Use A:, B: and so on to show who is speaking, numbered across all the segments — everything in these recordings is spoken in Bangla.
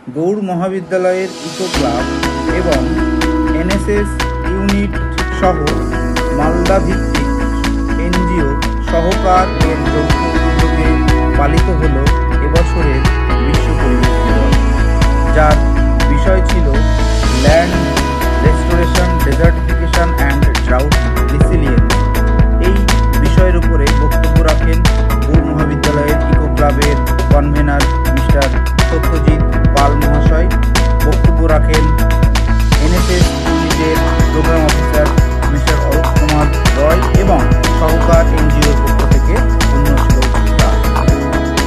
A: গৌড় মহাবিদ্যালয়ের ইকো ক্লাব এবং এনএসএস ইউনিট সহ মালদা ভিত্তিক এনজিও সহকার এর যৌথ উদ্যোগে পালিত হল এবছরের বিশ্ব পরিবেশ দিবস, যার বিষয় ছিল land restoration, desertification and drought resilience. এই বিষয়ের উপরে বক্তব্য রাখেন গৌড় মহাবিদ্যালয়ের ইকো ক্লাবের কনভেনার মিস্টার সত্যজিৎ পাল মহাশয়। বক্তব্য রাখেন এনএসএস ইউনিটের programme officer mister Arup Kumar Roy এবং সহকার এনজিওর পক্ষ থেকে পুণ্যশ্লোক দাস।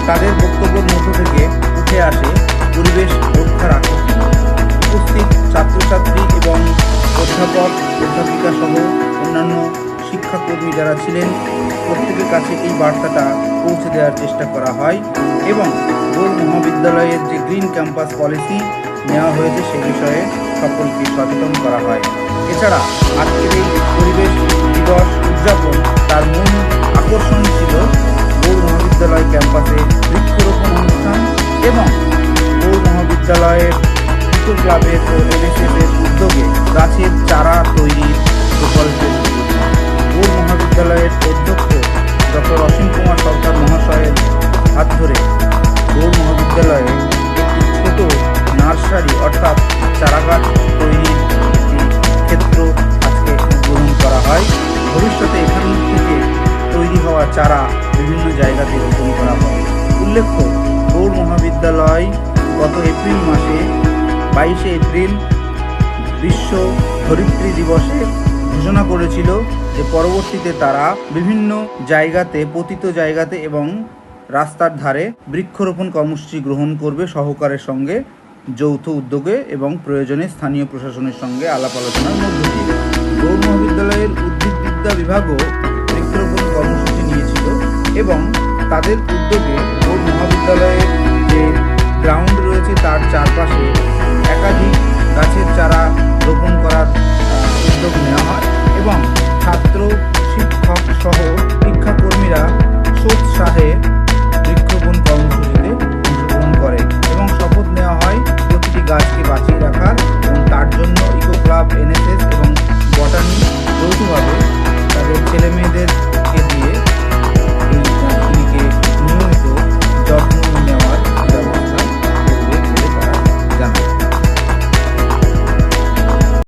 A: তাদের বক্তব্যের মধ্য থেকে উঠে আসে পরিবেশ রক্ষার আকর্ষণ। উপস্থিত ছাত্রছাত্রী এবং অধ্যাপক অধ্যাপিকা সহ অন্যান্য শিক্ষাকর্মী যারা ছিলেন, প্রত্যেকের কাছে এই বার্তাটা পৌঁছে দেওয়ার চেষ্টা করা হয় এবং গৌড় মহাবিদ্যালয়ের যে গ্রিন ক্যাম্পাস পলিসি নেওয়া হয়েছে সে বিষয়ে সকলকে সচেতন করা হয়। এছাড়া আজকের এই পরিবেশ দিবস উদযাপন তার মূল আকর্ষণ ছিল গৌড় মহাবিদ্যালয় ক্যাম্পাসে বৃক্ষরোপণ অনুষ্ঠান এবং গৌড় মহাবিদ্যালয়ের ইকো ক্লাবের ও এনএসএসের উদ্যোগে গাছের চারা তৈরির প্রকল্পের উদ্বোধন। গৌড় মহাবিদ্যালয়ের অধ্যক্ষ ডক্টর অসীম কুমার সরকার মহাশয়ের হাত ধরে গৌড় মহাবিদ্যালয়ে একটি ছোট নার্সারি অর্থাৎ চারাগাছ তৈরির একটি ক্ষেত্র আজকে উদ্বোধন করা হয়। ভবিষ্যতে এখান থেকে তৈরি হওয়া চারা বিভিন্ন জায়গাতে রোপণ করা হয়। উল্লেখ্য, গৌড় মহাবিদ্যালয় গত এপ্রিল মাসে 22শে এপ্রিল বিশ্ব ধরিত্রী দিবসে ঘোষণা করেছিল যে পরবর্তীতে তারা বিভিন্ন জায়গাতে, পতিত জায়গাতে এবং রাস্তার ধারে বৃক্ষরোপণ কর্মসূচি গ্রহণ করবে সহকারের সঙ্গে যৌথ উদ্যোগে এবং প্রয়োজনে স্থানীয় প্রশাসনের সঙ্গে আলাপ আলোচনার মধ্য দিয়ে। গৌড় মহাবিদ্যালয়ের উদ্ভিদবিদ্যা বিভাগও বৃক্ষরোপণ কর্মসূচি নিয়েছিল এবং তাদের উদ্যোগে গৌড় মহাবিদ্যালয়ের যে গ্রাউন্ড রয়েছে তার চারপাশে একাধিক গাছের চারা রোপণ করার উদ্যোগ নেওয়া হয় এবং ছাত্র, শিক্ষক সহ